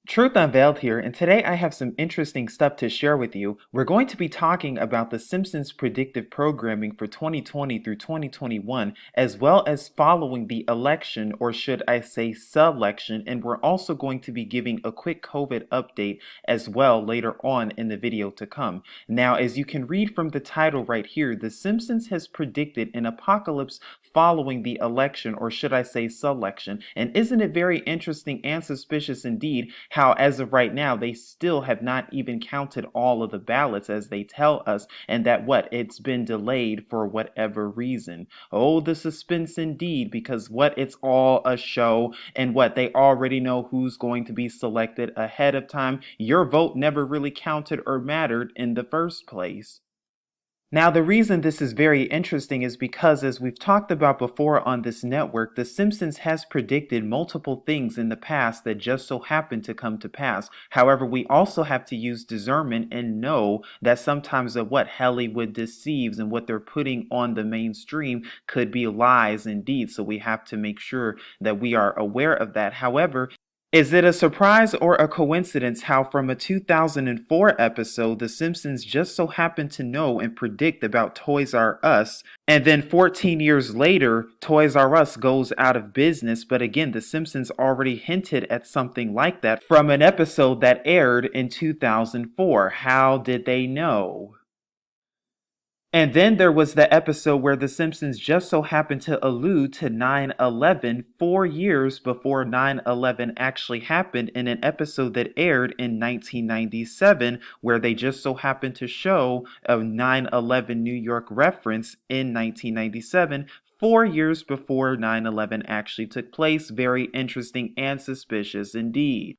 Truth Unveiled here, and today I have some interesting stuff to share with you. We're going to be talking about the Simpsons predictive programming for 2020 through 2021, as well as following the election, or should I say selection, and we're also going to be giving a quick COVID update as well later on in the video to come. Now, as you can read from the title right here, The Simpsons has predicted an apocalypse following the election, or should I say selection, and isn't it very interesting and suspicious indeed how as of right now they still have not even counted all of the ballots as they tell us, and that it's been delayed for whatever reason. Oh, the suspense indeed, because it's all a show, and they already know who's going to be selected ahead of time. Your vote never really counted or mattered in the first place. Now, the reason this is very interesting is because, as we've talked about before on this network, The Simpsons has predicted multiple things in the past that just so happen to come to pass. However, we also have to use discernment and know that sometimes Hollywood deceives and what they're putting on the mainstream could be lies indeed. So we have to make sure that we are aware of that. However, is it a surprise or a coincidence how from a 2004 episode, The Simpsons just so happened to know and predict about Toys R Us, and then 14 years later, Toys R Us goes out of business, but again, The Simpsons already hinted at something like that from an episode that aired in 2004. How did they know? And then there was the episode where The Simpsons just so happened to allude to 9/11 4 years before 9/11 actually happened in an episode that aired in 1997, where they just so happened to show a 9/11 New York reference in 1997. 4 years before 9/11 actually took place. Very interesting and suspicious indeed.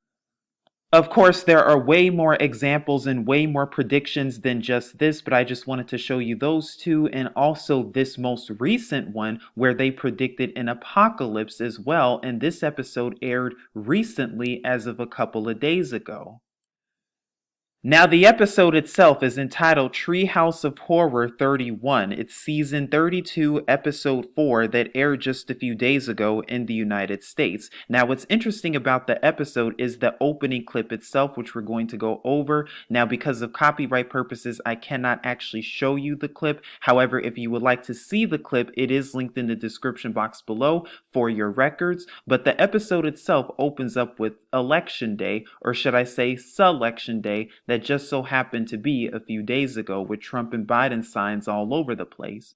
Of course, there are way more examples and way more predictions than just this, but I just wanted to show you those two and also this most recent one where they predicted an apocalypse as well, and this episode aired recently as of a couple of days ago. Now, the episode itself is entitled Treehouse of Horror 31. It's season 32, episode 4 that aired just a few days ago in the United States. Now, what's interesting about the episode is the opening clip itself, which we're going to go over. Now, because of copyright purposes, I cannot actually show you the clip. However, if you would like to see the clip, it is linked in the description box below for your records. But the episode itself opens up with Election Day, or should I say Selection Day, that just so happened to be a few days ago with Trump and Biden signs all over the place.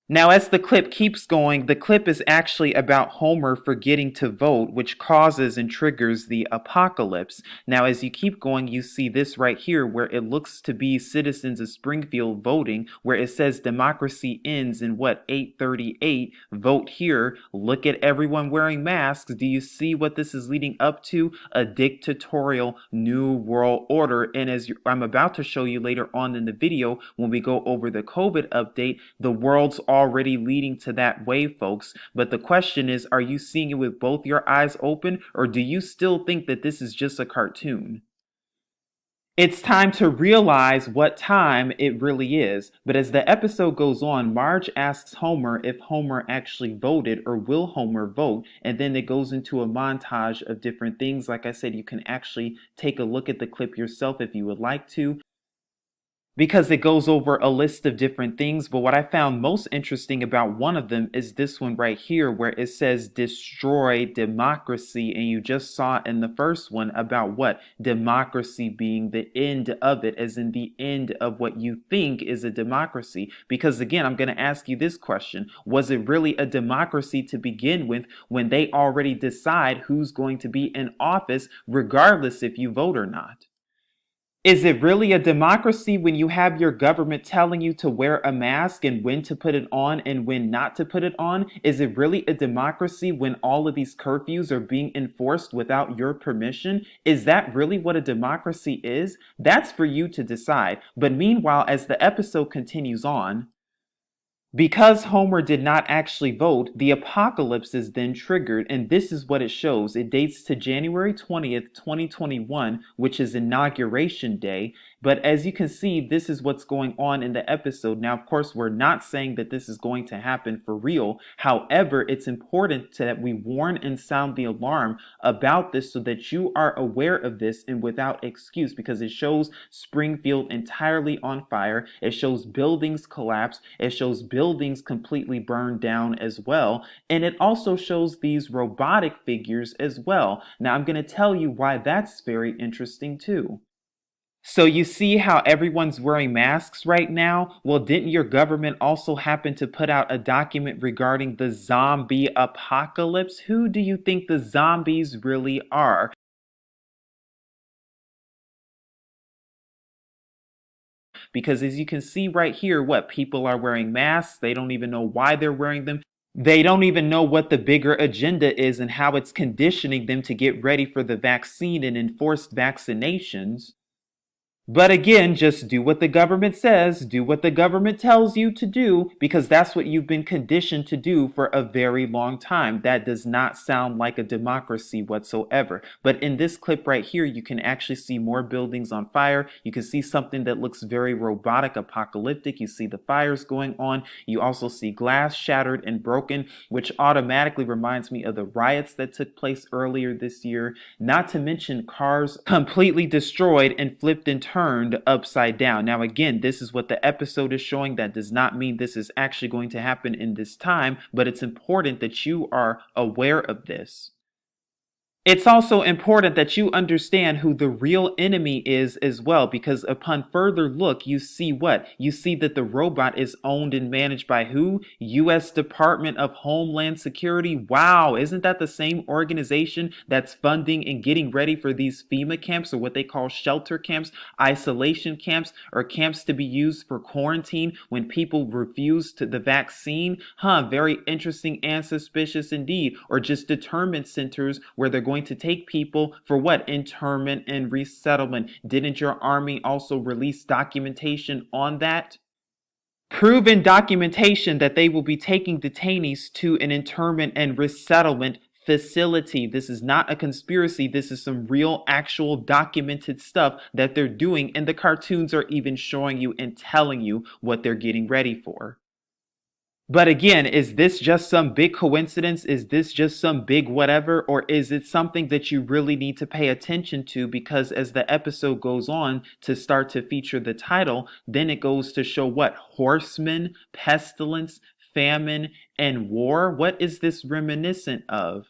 Now, as the clip keeps going, the clip is actually about Homer forgetting to vote, which causes and triggers the apocalypse. Now, as you keep going, you see this right here where it looks to be citizens of Springfield voting, where it says democracy ends in 8:38, vote here. Look at everyone wearing masks. Do you see what this is leading up to? A dictatorial new world order. And as I'm about to show you later on in the video, when we go over the COVID update, the world's already leading to that way, folks. But the question is, are you seeing it with both your eyes open, or do you still think that this is just a cartoon? It's time to realize what time it really is. But as the episode goes on, Marge asks Homer if Homer actually voted, or will Homer vote, and then it goes into a montage of different things. Like I said, you can actually take a look at the clip yourself if you would like to, because it goes over a list of different things. But what I found most interesting about one of them is this one right here, where it says destroy democracy, and you just saw in the first one about democracy being the end of it, as in the end of what you think is a democracy. Because again, I'm going to ask you this question: was it really a democracy to begin with when they already decide who's going to be in office regardless if you vote or not? Is it really a democracy when you have your government telling you to wear a mask and when to put it on and when not to put it on? Is it really a democracy when all of these curfews are being enforced without your permission? Is that really what a democracy is? That's for you to decide. But meanwhile, as the episode continues on, because Homer did not actually vote, the apocalypse is then triggered, and this is what it shows. It dates to January 20th, 2021, which is Inauguration Day, But as you can see, this is what's going on in the episode. Now, of course, we're not saying that this is going to happen for real. However, it's important that we warn and sound the alarm about this so that you are aware of this and without excuse, because it shows Springfield entirely on fire. It shows buildings collapse. It shows buildings completely burned down as well. And it also shows these robotic figures as well. Now, I'm going to tell you why that's very interesting too. So you see how everyone's wearing masks right now? Well, didn't your government also happen to put out a document regarding the zombie apocalypse? Who do you think the zombies really are? Because as you can see right here, what people are wearing masks, they don't even know why they're wearing them. They don't even know what the bigger agenda is and how it's conditioning them to get ready for the vaccine and enforced vaccinations. But again, just do what the government says, do what the government tells you to do, because that's what you've been conditioned to do for a very long time. That does not sound like a democracy whatsoever. But in this clip right here, you can actually see more buildings on fire. You can see something that looks very robotic, apocalyptic. You see the fires going on. You also see glass shattered and broken, which automatically reminds me of the riots that took place earlier this year. Not to mention cars completely destroyed and flipped and turned upside down. Now, again, this is what the episode is showing. That does not mean this is actually going to happen in this time, but it's important that you are aware of this. It's also important that you understand who the real enemy is as well, because upon further look, you see what? You see that the robot is owned and managed by who? U.S. Department of Homeland Security. Wow, isn't that the same organization that's funding and getting ready for these FEMA camps, or what they call shelter camps, isolation camps, or camps to be used for quarantine when people refuse the vaccine? Very interesting and suspicious indeed. Or just determined centers where they're going to take people for what? Internment and resettlement. Didn't your army also release documentation on that? Proven documentation that they will be taking detainees to an internment and resettlement facility. This is not a conspiracy. This is some real, actual, documented stuff that they're doing, and the cartoons are even showing you and telling you what they're getting ready for. But again, is this just some big coincidence? Is this just some big whatever? Or is it something that you really need to pay attention to? Because as the episode goes on to start to feature the title, then it goes to show what? Horsemen, pestilence, famine, and war? What is this reminiscent of?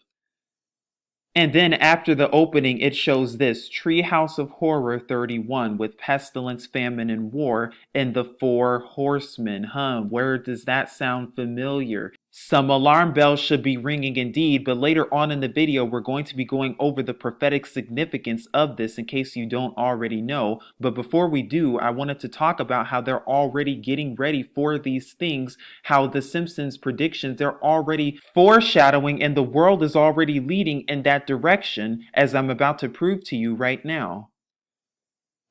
And then after the opening, it shows this Treehouse of Horror 31 with pestilence, famine, and war, and the four horsemen. Where does that sound familiar? Some alarm bells should be ringing indeed, but later on in the video, we're going to be going over the prophetic significance of this in case you don't already know. But before we do, I wanted to talk about how they're already getting ready for these things, how the Simpsons predictions, they're already foreshadowing, and the world is already leading in that direction, as I'm about to prove to you right now.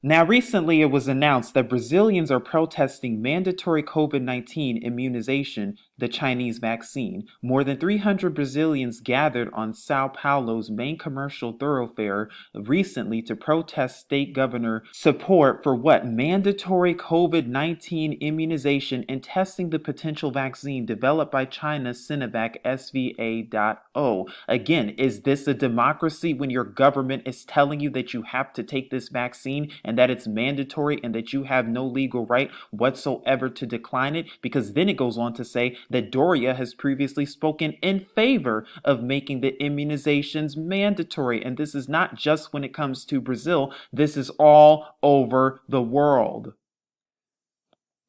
Now, recently it was announced that Brazilians are protesting mandatory COVID-19 immunization, the Chinese vaccine. More than 300 Brazilians gathered on Sao Paulo's main commercial thoroughfare recently to protest state governor support for what? Mandatory COVID-19 immunization and testing the potential vaccine developed by China's Sinovac SVA.O. Again, is this a democracy when your government is telling you that you have to take this vaccine and that it's mandatory and that you have no legal right whatsoever to decline it? Because then it goes on to say that Doria has previously spoken in favor of making the immunizations mandatory. And this is not just when it comes to Brazil, this is all over the world.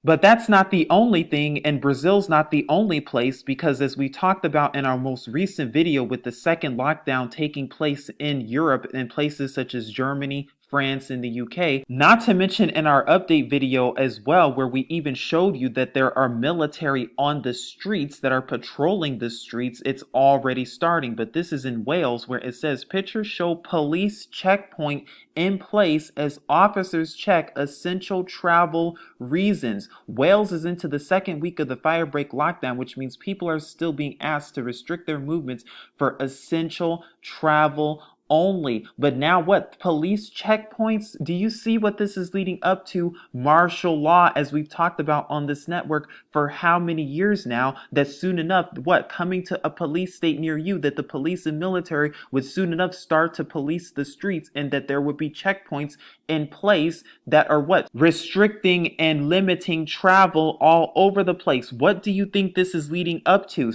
But that's not the only thing, and Brazil's not the only place, because as we talked about in our most recent video with the second lockdown taking place in Europe in places such as Germany, France, and the UK, not to mention in our update video as well, where we even showed you that there are military on the streets that are patrolling the streets. It's already starting, but this is in Wales, where it says pictures show police checkpoint in place as officers check essential travel reasons. Wales is into the second week of the firebreak lockdown, which means people are still being asked to restrict their movements for essential travel only. But now what? Police checkpoints? Do you see what this is leading up to? Martial law, as we've talked about on this network for how many years now, that soon enough, what? Coming to a police state near you, that the police and military would soon enough start to police the streets, and that there would be checkpoints in place that are what? Restricting and limiting travel all over the place. What do you think this is leading up to?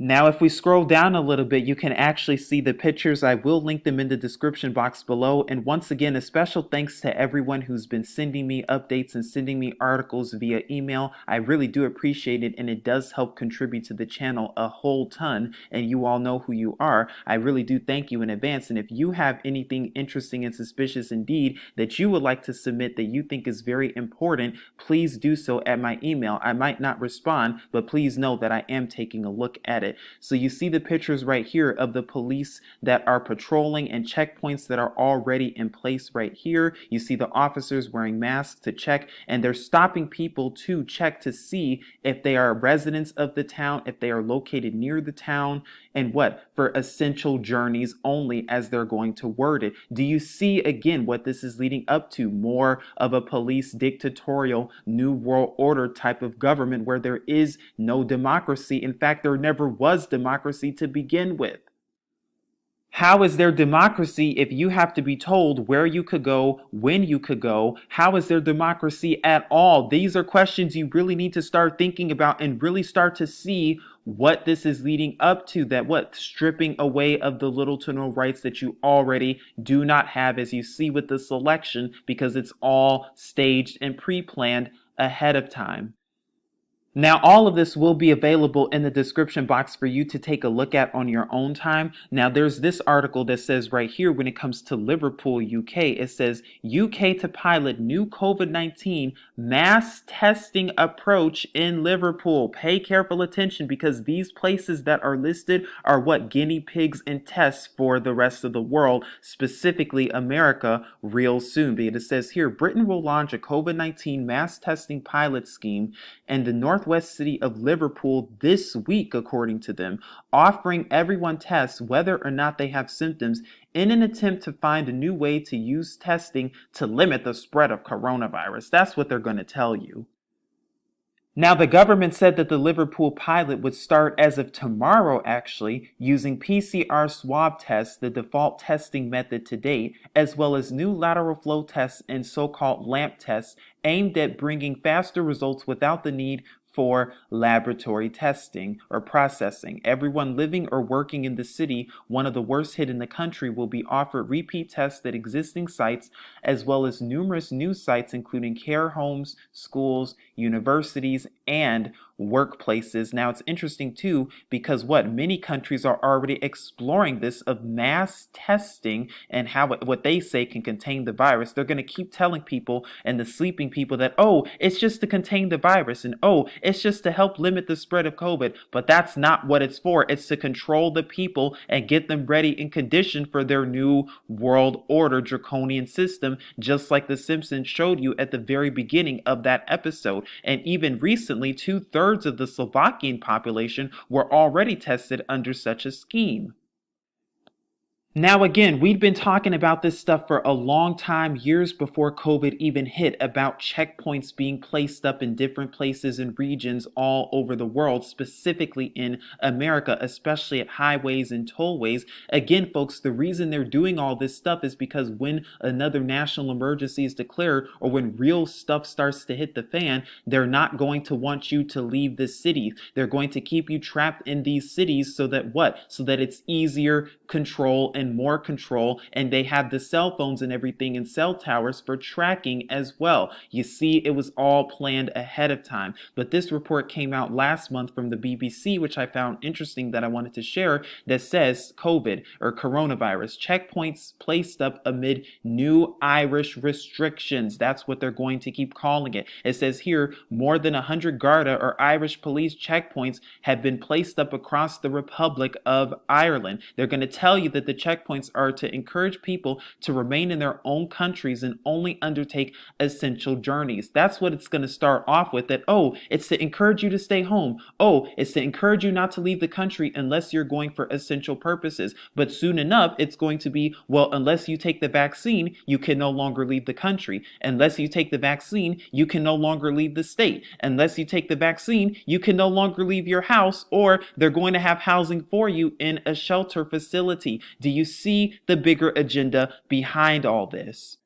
Now, if we scroll down a little bit, you can actually see the pictures. I will link them in the description box below. And once again, a special thanks to everyone who's been sending me updates and sending me articles via email. I really do appreciate it, and it does help contribute to the channel a whole ton. And you all know who you are. I really do thank you in advance. And if you have anything interesting and suspicious indeed that you would like to submit that you think is very important, please do so at my email. I might not respond, but please know that I am taking a look at it. So you see the pictures right here of the police that are patrolling and checkpoints that are already in place right here. You see the officers wearing masks to check, and they're stopping people to check to see if they are residents of the town, if they are located near the town, and what? For essential journeys only, as they're going to word it. Do you see again what this is leading up to? More of a police dictatorial new world order type of government where there is no democracy. In fact, there never was democracy to begin with. How is there democracy if you have to be told where you could go, when you could go? How is there democracy at all? These are questions you really need to start thinking about and really start to see what this is leading up to. That what? Stripping away of the little to no rights that you already do not have, as you see with the selection, because it's all staged and pre-planned ahead of time. Now, all of this will be available in the description box for you to take a look at on your own time. Now, there's this article that says right here, when it comes to Liverpool, UK, it says UK to pilot new COVID-19 mass testing approach in Liverpool. Pay careful attention, because these places that are listed are what? Guinea pigs and tests for the rest of the world, specifically America, real soon. But it says here, Britain will launch a COVID-19 mass testing pilot scheme in the northwest city of Liverpool this week, according to them, offering everyone tests whether or not they have symptoms in an attempt to find a new way to use testing to limit the spread of coronavirus. That's what they're going to tell you. Now, the government said that the Liverpool pilot would start as of tomorrow, actually, using PCR swab tests, the default testing method to date, as well as new lateral flow tests and so-called LAMP tests aimed at bringing faster results without the need for laboratory testing or processing. Everyone living or working in the city, one of the worst hit in the country, will be offered repeat tests at existing sites, as well as numerous new sites, including care homes, schools, universities, and workplaces. Now, it's interesting too, because what? Many countries are already exploring this of mass testing and how what they say can contain the virus. They're going to keep telling people and the sleeping people that, oh, it's just to contain the virus, and oh, it's just to help limit the spread of COVID. But that's not what it's for. It's to control the people and get them ready and conditioned for their new world order draconian system, just like the Simpsons showed you at the very beginning of that episode. And even recently, 2/3 of the Slovakian population were already tested under such a scheme. Now, again, we've been talking about this stuff for a long time, years before COVID even hit, about checkpoints being placed up in different places and regions all over the world, specifically in America, especially at highways and tollways. Again, folks, the reason they're doing all this stuff is because when another national emergency is declared, or when real stuff starts to hit the fan, they're not going to want you to leave the city. They're going to keep you trapped in these cities so that what? So that it's easier control and more control, and they have the cell phones and everything and cell towers for tracking as well. You see, it was all planned ahead of time. But this report came out last month from the BBC, which I found interesting, that I wanted to share, that says COVID or coronavirus checkpoints placed up amid new Irish restrictions. That's what they're going to keep calling it. It says here, more than 100 Garda or Irish police checkpoints have been placed up across the Republic of Ireland. They're going to tell you that the checkpoints are to encourage people to remain in their own countries and only undertake essential journeys. That's what it's going to start off with, that, oh, it's to encourage you to stay home. Oh, it's to encourage you not to leave the country unless you're going for essential purposes. But soon enough, it's going to be, well, unless you take the vaccine, you can no longer leave the country. Unless you take the vaccine, you can no longer leave the state. Unless you take the vaccine, you can no longer leave your house, or they're going to have housing for you in a shelter facility. Do you see the bigger agenda behind all this?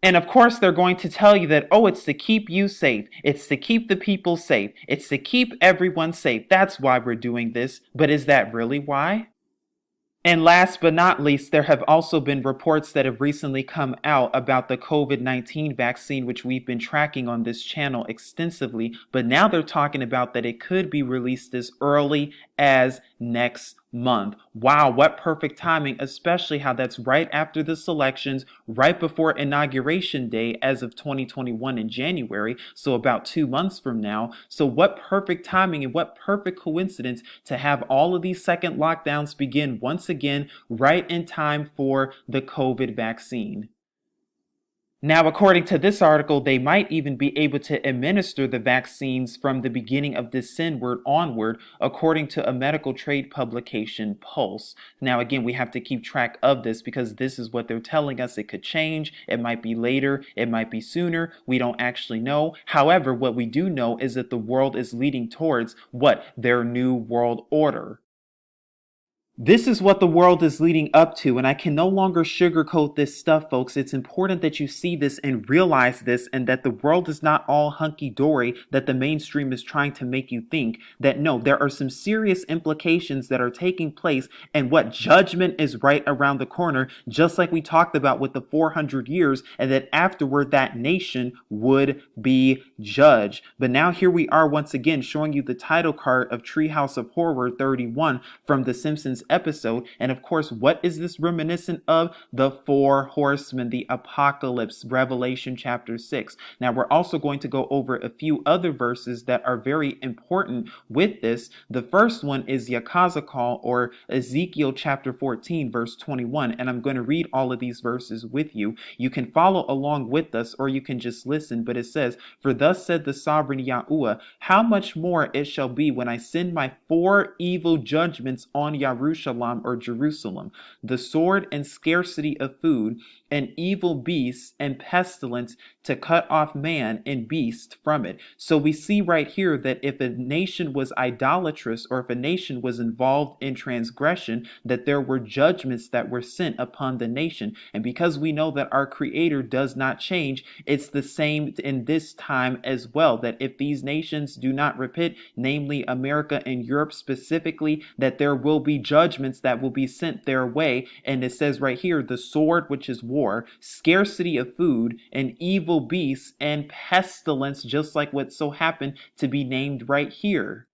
And of course, they're going to tell you that, oh, it's to keep you safe. It's to keep the people safe. It's to keep everyone safe. That's why we're doing this. But is that really why? And last but not least, there have also been reports that have recently come out about the COVID-19 vaccine, which we've been tracking on this channel extensively. But now they're talking about that it could be released as early as next month. Wow, what perfect timing, especially how that's right after the elections, right before Inauguration Day as of 2021 in January, so about 2 months from now. So what perfect timing and what perfect coincidence to have all of these second lockdowns begin once again right in time for the COVID vaccine. Now, according to this article, they might even be able to administer the vaccines from the beginning of December onward, according to a medical trade publication, Pulse. Now, again, we have to keep track of this because this is what they're telling us. It could change. It might be later. It might be sooner. We don't actually know. However, what we do know is that the world is leading towards what? Their new world order. This is what the world is leading up to, and I can no longer sugarcoat this stuff, folks. It's important that you see this and realize this, and that the world is not all hunky-dory that the mainstream is trying to make you think. That no, there are some serious implications that are taking place, and what judgment is right around the corner, just like we talked about with the 400 years, and that afterward that nation would be judged. But now here we are once again showing you the title card of Treehouse of Horror 31 from the Simpsons episode. And of course, what is this reminiscent of? The four horsemen, the apocalypse, Revelation chapter 6. Now we're also going to go over a few other verses that are very important with this. The first one is YakhazaqAL, or Ezekiel chapter 14 verse 21, and I'm going to read all of these verses with you. You can follow along with us or you can just listen, but it says, "For thus said the sovereign Yahuwah, how much more it shall be when I send my 4 evil judgments on Yahuwah or Jerusalem, the sword and scarcity of food, and evil beasts and pestilence to cut off man and beast from it." So we see right here that if a nation was idolatrous or if a nation was involved in transgression, that there were judgments that were sent upon the nation. And because we know that our Creator does not change, it's the same in this time as well, that if these nations do not repent, namely America and Europe specifically, that there will be judgments that will be sent their way. And it says right here, the sword, which is war, scarcity of food, and evil beasts and pestilence, just like what so happened to be named right here.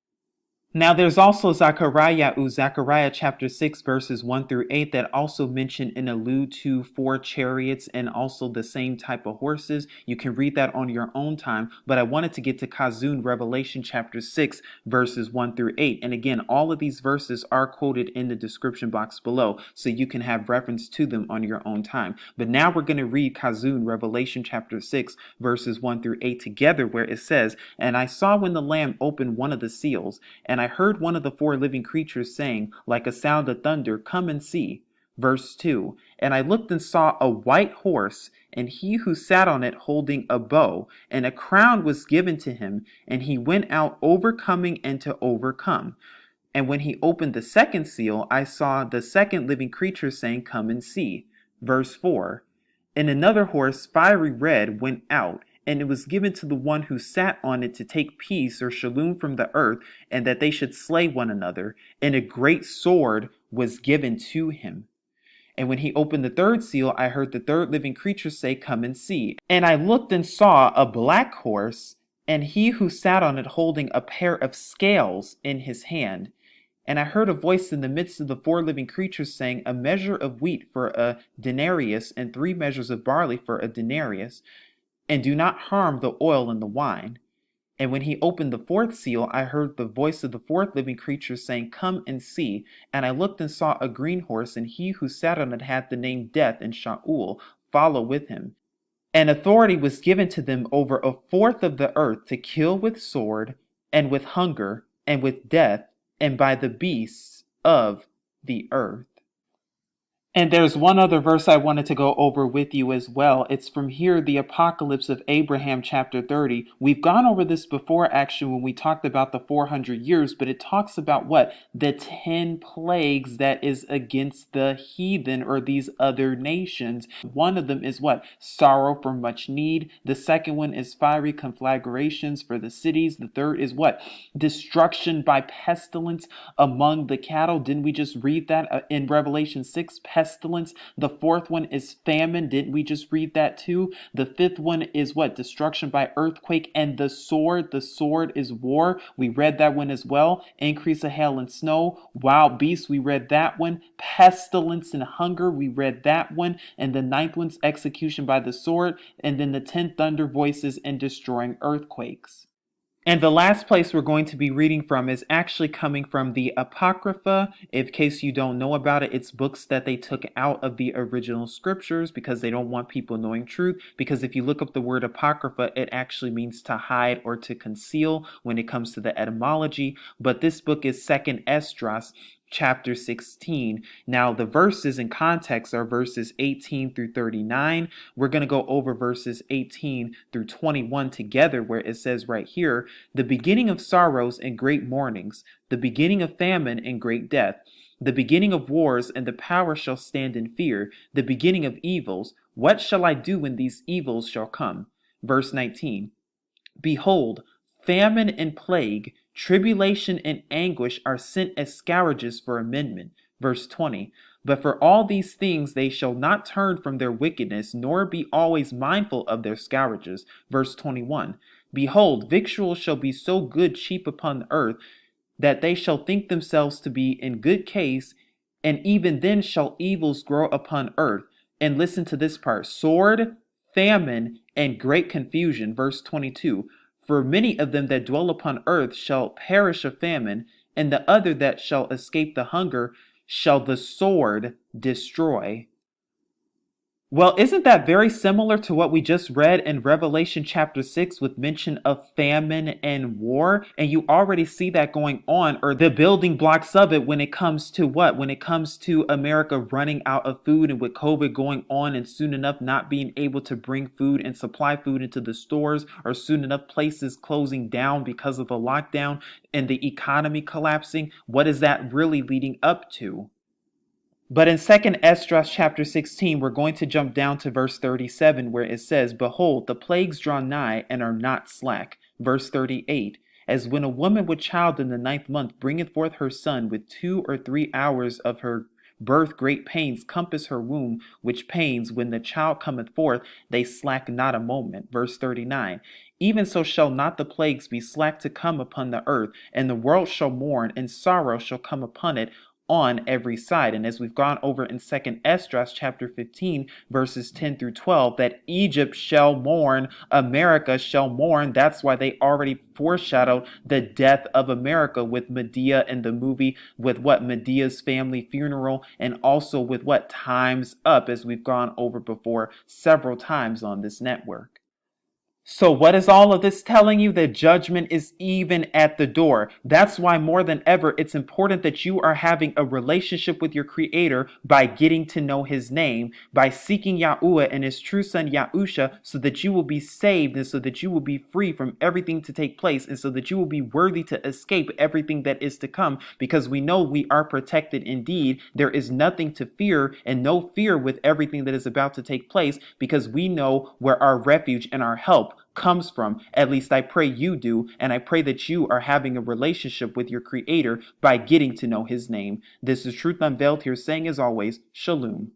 Now there's also ZakarYAHU, Zechariah chapter 6 verses 1 through 8 that also mention and allude to 4 chariots and also the same type of horses. You can read that on your own time, but I wanted to get to Khazun, Revelation chapter 6 verses 1 through 8. And again, all of these verses are quoted in the description box below, so you can have reference to them on your own time. But now we're going to read Khazun, Revelation chapter 6 verses 1 through 8 together, where it says, "And I saw when the Lamb opened one of the seals, and I heard one of the 4 living creatures saying, like a sound of thunder, 'Come and see.'" Verse 2, "And I looked and saw a white horse, and he who sat on it holding a bow, and a crown was given to him, and he went out overcoming and to overcome. And when he opened the second seal, I saw the second living creature saying, 'Come and see.'" Verse 4, "And another horse, fiery red, went out, and it was given to the one who sat on it to take peace or shalom from the earth, and that they should slay one another. And a great sword was given to him. And when he opened the third seal, I heard the third living creature say, 'Come and see.' And I looked and saw a black horse, and he who sat on it holding a pair of scales in his hand. And I heard a voice in the midst of the 4 living creatures saying, 'A measure of wheat for a denarius, and 3 measures of barley for a denarius, and do not harm the oil and the wine.' And when he opened the fourth seal, I heard the voice of the fourth living creature saying, "Come and see." And I looked and saw a green horse, and he who sat on it had the name Death, and Shaul follow with him. And authority was given to them over a fourth of the earth to kill with sword, and with hunger, and with death, and by the beasts of the earth. And there's one other verse I wanted to go over with you as well. It's from here, the Apocalypse of Abraham, chapter 30. We've gone over this before, actually, when we talked about the 400 years, but it talks about what? The 10 plagues that is against the heathen or these other nations. One of them is what? Sorrow for much need. The second one is fiery conflagrations for the cities. The third is what? Destruction by pestilence among the cattle. Didn't we just read that in Revelation 6? Pestilence. The fourth one is famine. Didn't we just read that too? The fifth one is what? Destruction by earthquake. And the sword. The sword is war. We read that one as well. Increase of hail and snow. Wild beasts. We read that one. Pestilence and hunger. We read that one. And the ninth one's execution by the sword. And then the 10 thunder voices and destroying earthquakes. And the last place we're going to be reading from is actually coming from the Apocrypha. In case you don't know about it, it's books that they took out of the original scriptures because they don't want people knowing truth. Because if you look up the word Apocrypha, it actually means to hide or to conceal when it comes to the etymology. But this book is 2nd Esdras, chapter 16. Now, the verses in context are verses 18 through 39. We're going to go over verses 18 through 21 together, where it says right here, "The beginning of sorrows and great mournings, the beginning of famine and great death, the beginning of wars, and the power shall stand in fear, the beginning of evils. What shall I do when these evils shall come?" Verse 19, "Behold, famine and plague, tribulation and anguish are sent as scourges for amendment." Verse 20, "But for all these things they shall not turn from their wickedness, nor be always mindful of their scourges." Verse 21, "Behold, victuals shall be so good cheap upon the earth, that they shall think themselves to be in good case, and even then shall evils grow upon earth." And listen to this part, "Sword, famine, and great confusion." Verse 22, "For many of them that dwell upon earth shall perish of famine, and the other that shall escape the hunger shall the sword destroy." Well, isn't that very similar to what we just read in Revelation chapter 6 with mention of famine and war? And you already see that going on, or the building blocks of it, when it comes to what? When it comes to America running out of food, and with COVID going on and soon enough not being able to bring food and supply food into the stores, or soon enough places closing down because of the lockdown and the economy collapsing. What is that really leading up to? But in 2nd Esdras chapter 16, we're going to jump down to verse 37, where it says, "Behold, the plagues draw nigh and are not slack." Verse 38, "As when a woman with child in the 9th month bringeth forth her son, with 2 or 3 hours of her birth great pains compass her womb, which pains, when the child cometh forth, they slack not a moment." Verse 39, "Even so shall not the plagues be slack to come upon the earth, and the world shall mourn, and sorrow shall come upon it on every side." And as we've gone over in 2nd Esdras chapter 15, verses 10 through 12, that Egypt shall mourn, America shall mourn. That's why they already foreshadowed the death of America with Medea in the movie, with what? Medea's family funeral, and also with what? Time's Up, as we've gone over before several times on this network. So what is all of this telling you? That judgment is even at the door. That's why more than ever, it's important that you are having a relationship with your Creator by getting to know His name, by seeking Yahuwah and His true Son Yahusha, so that you will be saved and so that you will be free from everything to take place, and so that you will be worthy to escape everything that is to come, because we know we are protected indeed. There is nothing to fear and no fear with everything that is about to take place, because we know where our refuge and our help comes from. At least I pray you do, and I pray that you are having a relationship with your Creator by getting to know His name. This is Truth Unveiled here, saying as always, Shalom.